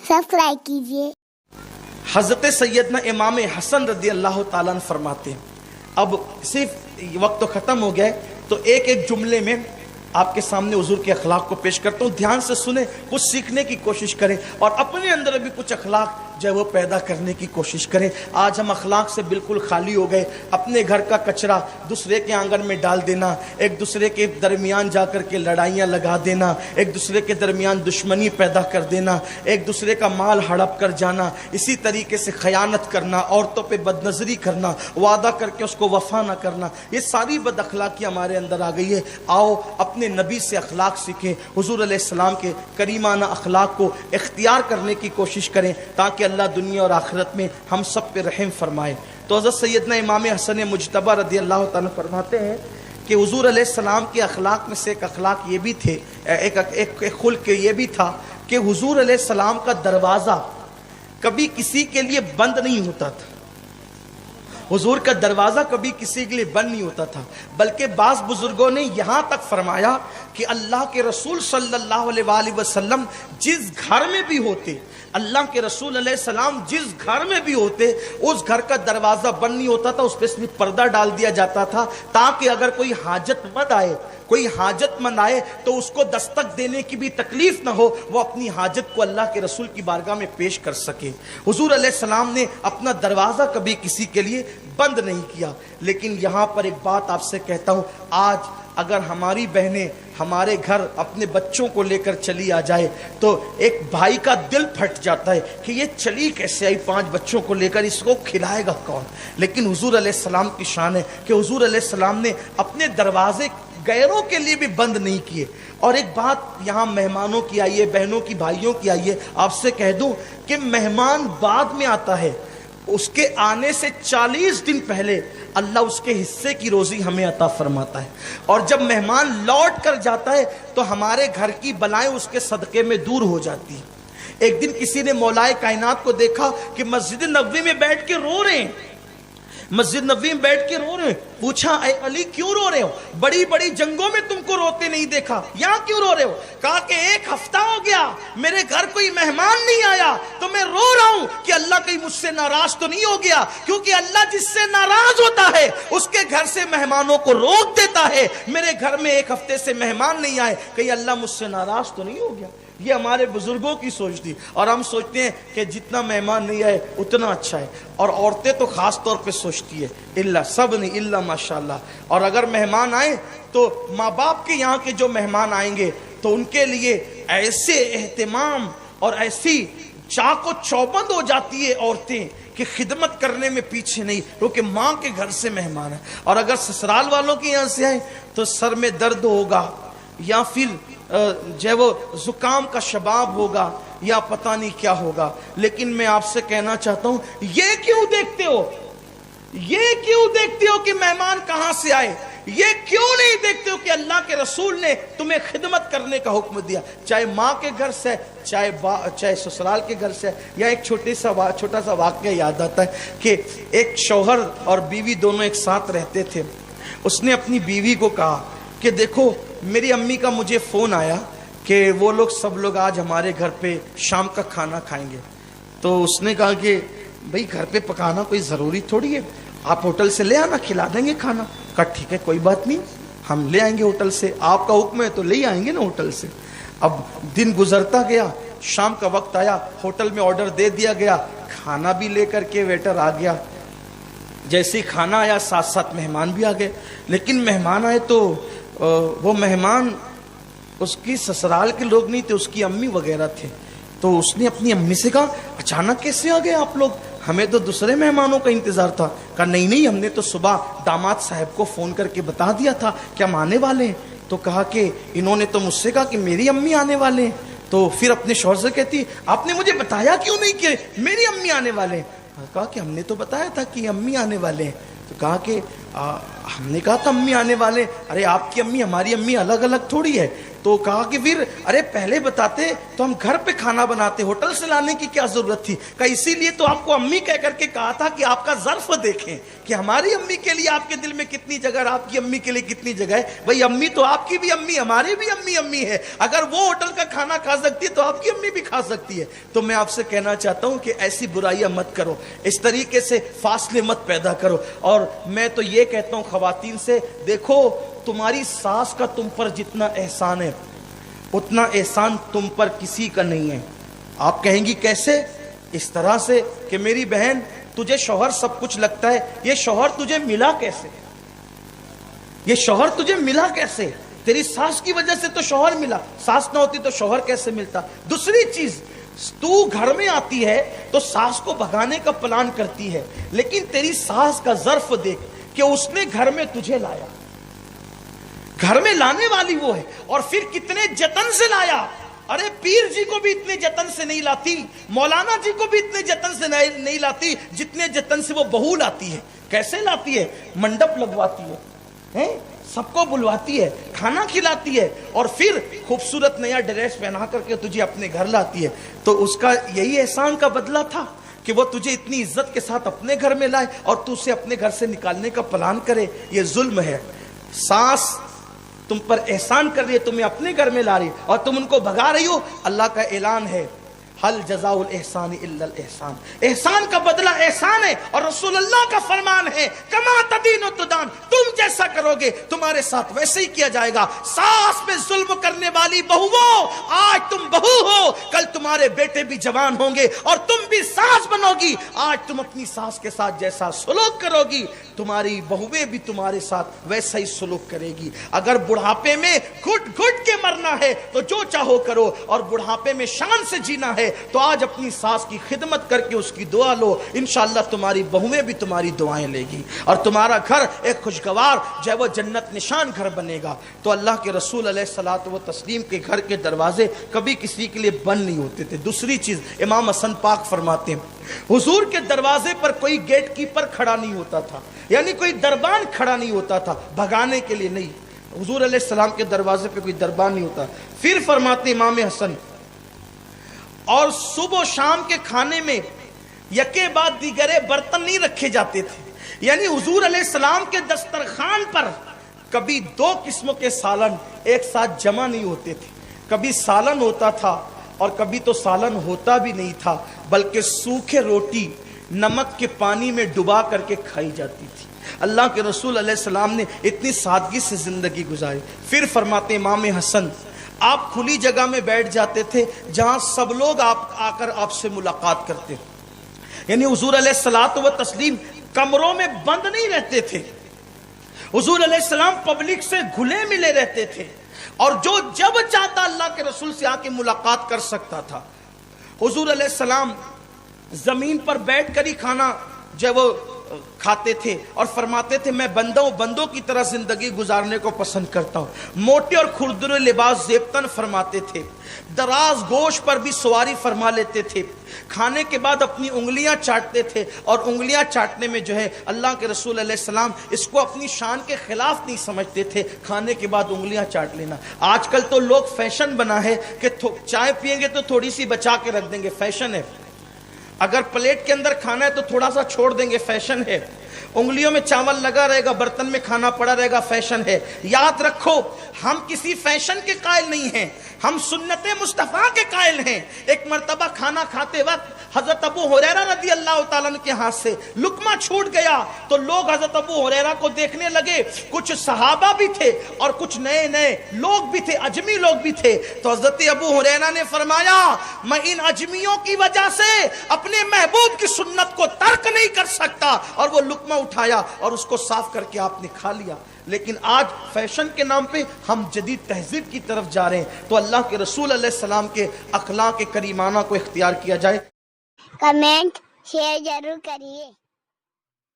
Subscribe कीजिए। हज़रत सैयदना इमाम हसन रदी अल्लाह ताला अन्हु फरमाते हैं, अब सिर्फ वक्त तो ख़त्म हो गया है तो एक एक जुमले में आपके सामने हुजूर के अखलाक को पेश करता हूँ। ध्यान से सुने, कुछ सीखने की कोशिश करें और अपने अंदर भी कुछ अखलाक जो है वो पैदा करने की कोशिश करें। आज हम अखलाक से बिल्कुल खाली हो गए। अपने घर का कचरा दूसरे के आंगन में डाल देना, एक दूसरे के दरमियान जाकर के लड़ाइयाँ लगा देना, एक दूसरे के दरमियान दुश्मनी पैदा कर देना, एक दूसरे का माल हड़प कर जाना, इसी तरीके से खयानत करना, औरतों पे बदनजरी करना, वादा करके उसको वफा ना करना, ये सारी बद अखलाकी हमारे अंदर आ गई है। आओ अपने नबी से अखलाक सीखें, हुजूर अलैहिस्सलाम के करीमाना अखलाक को इख्तियार करने की कोशिश करें ताकि अल्लाह दुनिया और आखिरत में हम सब पे रहम फरमाए। तो हज़रत सैयदना इमाम हसन मुजतबा रदी अल्लाह ताला फरमाते हैं कि हुजूर अलैहिस्सलाम के अखलाक में से एक अखलाक ये भी थे, एक खुल्क ये भी था कि हुजूर अलैहिस्सलाम का दरवाज़ा कभी किसी के लिए बंद नहीं होता था। हुजूर का दरवाज़ा कभी किसी के लिए बंद नहीं होता था, बल्कि बाज़ बुजुर्गों ने यहाँ तक फरमाया कि अल्लाह के रसूल सल्लल्लाहु अलैहि वसल्लम जिस घर में भी होते, अल्लाह के रसूल अलैहिस्सलाम जिस घर में भी होते, उस घर का दरवाज़ा बंद नहीं होता था, उस पर सिर्फ पर्दा डाल दिया जाता था ताकि अगर कोई हाजतमंद आए, कोई हाजतमंद आए तो उसको दस्तक देने की भी तकलीफ ना हो, वो अपनी हाजत को अल्लाह के रसूल की बारगाह में पेश कर सके। हुजूर अलैहिस्सलाम ने अपना दरवाज़ा कभी किसी के लिए बंद नहीं किया। लेकिन यहाँ पर एक बात आपसे कहता हूँ, आज अगर हमारी बहनें हमारे घर अपने बच्चों को लेकर चली आ जाए तो एक भाई का दिल फट जाता है कि ये चली कैसे आई 5 बच्चों को लेकर, इसको खिलाएगा कौन। लेकिन हुजूर अलैहिस्सलाम की शान है कि हुजूर अलैहिस्सलाम ने अपने दरवाजे गैरों के लिए भी बंद नहीं किए। और एक बात यहाँ मेहमानों की आई है, बहनों की, भाइयों की आई है, आपसे कह दूं कि मेहमान बाद में आता है, उसके आने से 40 दिन पहले अल्लाह उसके हिस्से की रोजी हमें अता फरमाता है। और जब मेहमान लौट कर जाता है तो हमारे घर की बलाएं उसके सदक़े में दूर हो जाती है। एक दिन किसी ने मौलाए कायनात को देखा कि मस्जिद नबवी में बैठ के रो रहे हैं, मस्जिद नबवी में बैठ के रो रहे हैं। पूछा, ऐ अली क्यों रो रहे हो? बड़ी बड़ी जंगों में तुमको रोते नहीं देखा, यहाँ क्यों रो रहे हो? कहा कि 1 हफ्ता हो गया मेरे घर कोई मेहमान नहीं आया तो मैं रो रहा हूं कि अल्लाह कहीं मुझसे नाराज तो नहीं हो गया, क्योंकि अल्लाह जिससे नाराज होता है उसके घर से मेहमानों को रोक देता है। मेरे घर में 1 हफ्ते से मेहमान नहीं आए, कहीं अल्लाह मुझसे नाराज तो नहीं हो गया। ये हमारे बुजुर्गों की सोच थी और हम सोचते हैं कि जितना मेहमान नहीं आए उतना अच्छा है। और औरतें तो खास तौर पे सोचती है इल्ला, सब नहीं, इल्ला माशाल्लाह। और अगर मेहमान आए तो माँ बाप के यहाँ के जो मेहमान आएंगे तो उनके लिए ऐसे एहतिमाम और ऐसी चाको चौबंद हो जाती है औरतें कि खिदमत करने में पीछे नहीं, क्योंकि माँ के घर से मेहमान है। और अगर ससुराल वालों के यहाँ से आए तो सर में दर्द होगा या फिर जो वो जुकाम का शबाब होगा या पता नहीं क्या होगा। लेकिन मैं आपसे कहना चाहता हूं, ये क्यों देखते हो, ये क्यों देखते हो कि मेहमान कहां से आए? ये क्यों नहीं देखते हो कि अल्लाह के रसूल ने तुम्हें खिदमत करने का हुक्म दिया, चाहे माँ के घर से, चाहे ससुराल के घर से। या एक छोटा सा वाक़या याद आता है कि एक शौहर और बीवी दोनों एक साथ रहते थे। उसने अपनी बीवी को कहा कि देखो मेरी अम्मी का मुझे फ़ोन आया कि वो लोग सब लोग आज हमारे घर पे शाम का खाना खाएंगे। तो उसने कहा कि भाई घर पे पकाना कोई ज़रूरी थोड़ी है, आप होटल से ले आना, खिला देंगे खाना। कहा ठीक है, कोई बात नहीं, हम ले आएंगे होटल से, आपका हुक्म है तो ले आएंगे ना होटल से। अब दिन गुजरता गया, शाम का वक्त आया, होटल में ऑर्डर दे दिया गया, खाना भी लेकर के वेटर आ गया। जैसे ही खाना आया साथ साथ मेहमान भी आ गए। लेकिन मेहमान आए तो वो मेहमान उसकी ससुराल के लोग नहीं थे, उसकी अम्मी वगैरह थे। तो उसने अपनी अम्मी से कहा, अचानक कैसे आ गए आप लोग, हमें तो दूसरे मेहमानों का इंतजार था। कहा नहीं, हमने तो सुबह दामाद साहब को फ़ोन करके बता दिया था कि हम आने वाले हैं। तो कहा कि इन्होंने तो मुझसे कहा कि मेरी अम्मी आने वाले हैं। तो फिर अपने शौहर से कहती, आपने मुझे बताया क्यों नहीं कि मेरी अम्मी आने वाले हैं? कहा कि हमने तो बताया था कि अम्मी आने वाले हैं। तो कहा कि हमने कहा था अम्मी आने वाले। अरे आपकी अम्मी हमारी अम्मी अलग अलग थोड़ी है। تو کہا کہ پھر ارے پہلے بتاتے تو ہم گھر پہ کھانا بناتے، ہوٹل سے لانے کی کیا ضرورت تھی؟ کہا اسی لیے تو آپ کو امی کہہ کر کے کہا تھا کہ آپ کا ظرف دیکھیں کہ ہماری امی کے لیے آپ کے دل میں کتنی جگہ اور آپ کی امی کے لیے کتنی جگہ ہے۔ بھئی امی تو آپ کی بھی امی، ہماری بھی امی ہے، اگر وہ ہوٹل کا کھانا کھا سکتی ہے تو آپ کی امی بھی کھا سکتی ہے۔ تو میں آپ سے کہنا چاہتا ہوں کہ ایسی برائیاں مت کرو، اس طریقے سے فاصلے مت پیدا کرو۔ اور میں تو یہ کہتا ہوں خواتین سے، دیکھو تمہاری ساس کا تم پر جتنا احسان ہے اتنا احسان تم پر کسی کا نہیں ہے۔ آپ کہیں گی کیسے؟ اس طرح سے کہ میری بہن تجھے شوہر سب کچھ لگتا ہے، یہ شوہر تجھے ملا کیسے؟ یہ شوہر تجھے ملا کیسے؟ تیری ساس کی وجہ سے تو شوہر ملا، ساس نہ ہوتی تو شوہر کیسے ملتا؟ دوسری چیز، تو گھر میں آتی ہے تو ساس کو بھگانے کا پلان کرتی ہے، لیکن تیری ساس کا ظرف دیکھ کہ اس نے گھر میں تجھے لایا، گھر میں لانے والی وہ ہے، اور پھر کتنے جتن سے لایا۔ ارے پیر جی کو بھی اتنے جتن سے نہیں لاتی، مولانا جی کو بھی اتنے جتن سے نہیں لاتی جتنے جتن سے وہ بہو لاتی ہے۔ کیسے لاتی ہے؟ منڈپ لگواتی ہے، سب کو بلواتی ہے، کھانا کھلاتی ہے، اور پھر خوبصورت نیا ڈریس پہنا کر کے تجھے اپنے گھر لاتی ہے۔ تو اس کا یہی احسان کا بدلہ تھا کہ وہ تجھے اتنی عزت کے ساتھ اپنے گھر میں لائے اور تو اسے اپنے گھر سے نکالنے کا پلان کرے۔ یہ ظلم ہے۔ ساس تم پر احسان کر رہی ہے، تمہیں اپنے گھر میں لا رہی اور تم ان کو بھگا رہی ہو۔ اللہ کا اعلان ہے، حل جزاء الاحسان الا الاحسان، احسان کا بدلہ احسان ہے، اور رسول اللہ کا فرمان ہے کما تدین تدان، تم جیسا کرو گے تمہارے ساتھ ویسے ہی کیا جائے گا۔ ساس پہ ظلم کرنے والی بہوؤں، آج تم بہو ہو، کل تمہارے بیٹے بھی جوان ہوں گے اور تم بھی ساس بنو گی۔ آج تم اپنی ساس کے ساتھ جیسا سلوک کرو گی تمہاری بہویں بھی تمہارے ساتھ ویسا ہی سلوک کرے گی۔ اگر بڑھاپے میں گھٹ گھٹ کے مرنا ہے تو جو چاہو کرو، اور بڑھاپے میں شان سے جینا ہے تو آج اپنی ساس کی خدمت کر کے اس کی دعا لو، انشاءاللہ تمہاری بہویں بھی تمہاری دعائیں لے گی اور تمہارا گھر ایک خوشگوار جو ہے وہ جنت نشان گھر بنے گا۔ تو اللہ کے رسول علیہ الصلوۃ والتسلیم کے گھر کے دروازے کبھی کسی کے لیے بند نہیں ہوتے تھے۔ دوسری چیز، امام حسن پاک فرماتے ہیں حضور کے دروازے پر کوئی گیٹ کیپر کھڑا نہیں ہوتا تھا، یعنی کوئی دربان کھڑا نہیں ہوتا تھا، بھگانے کے لیے نہیں۔ حضور علیہ السلام کے دروازے پہ کوئی دربان نہیں ہوتا۔ پھر فرماتے امام حسن، اور صبح و شام کے کھانے میں یکے بعد دیگرے برتن نہیں رکھے جاتے تھے، یعنی حضور علیہ السلام کے دسترخوان پر کبھی دو قسموں کے سالن ایک ساتھ جمع نہیں ہوتے تھے، کبھی سالن ہوتا تھا اور کبھی تو سالن ہوتا بھی نہیں تھا، بلکہ سوکھے روٹی نمک کے پانی میں ڈبا کر کے کھائی جاتی تھی۔ اللہ کے رسول علیہ السلام نے اتنی سادگی سے زندگی گزاری۔ پھر فرماتے امام حسن، آپ کھلی جگہ میں بیٹھ جاتے تھے جہاں سب لوگ آ کر آپ سے ملاقات کرتے، یعنی حضور علیہ الصلوۃ والتسلیم کمروں میں بند نہیں رہتے تھے، حضور علیہ السلام پبلک سے گھلے ملے رہتے تھے، اور جو جب چاہتا اللہ کے رسول سے آ کے ملاقات کر سکتا تھا۔ حضور علیہ السلام زمین پر بیٹھ کر ہی کھانا جو وہ کھاتے تھے اور فرماتے تھے میں بندوں کی طرح زندگی گزارنے کو پسند کرتا ہوں۔ موٹے اور کھردرے لباس زیبتن فرماتے تھے، دراز گوشت پر بھی سواری فرما لیتے تھے، کھانے کے بعد اپنی انگلیاں چاٹتے تھے، اور انگلیاں چاٹنے میں جو ہے اللہ کے رسول علیہ السلام اس کو اپنی شان کے خلاف نہیں سمجھتے تھے، کھانے کے بعد انگلیاں چاٹ لینا۔ آج کل تو لوگ فیشن بنا ہے کہ چائے پئیں گے تو تھوڑی سی بچا کے رکھ دیں گے، فیشن ہے، اگر پلیٹ کے اندر کھانا ہے تو تھوڑا سا چھوڑ دیں گے، فیشن ہے، انگلیوں میں چاول لگا رہے گا، برتن میں کھانا پڑا رہے گا، فیشن ہے۔ یاد رکھو ہم کسی فیشن کے قائل نہیں ہیں، ہم سنت مصطفیٰ کے قائل ہیں۔ ایک مرتبہ کھانا کھاتے وقت حضرت ابو ہریرہ رضی اللہ تعالیٰ عنہ کے ہاتھ سے لقمہ چھوٹ گیا تو لوگ حضرت ابو ہریرہ کو دیکھنے لگے، کچھ صحابہ بھی تھے اور کچھ نئے نئے لوگ بھی تھے، اجمی لوگ بھی تھے۔ تو حضرت ابو ہریرہ نے فرمایا میں ان اجمیوں کی وجہ سے اپنے محبوب کی سنت کو ترک نہیں کر سکتا، اور وہ لقمہ اٹھایا اور اس کو صاف کر کے آپ نے کھا لیا۔ لیکن آج فیشن کے نام پہ ہم جدید تہذیب کی طرف جا رہے ہیں، تو اللہ کے رسول علیہ السلام کے اخلاق کریمانہ کو اختیار کیا جائے۔ کمنٹ شیئر ضرور کریے۔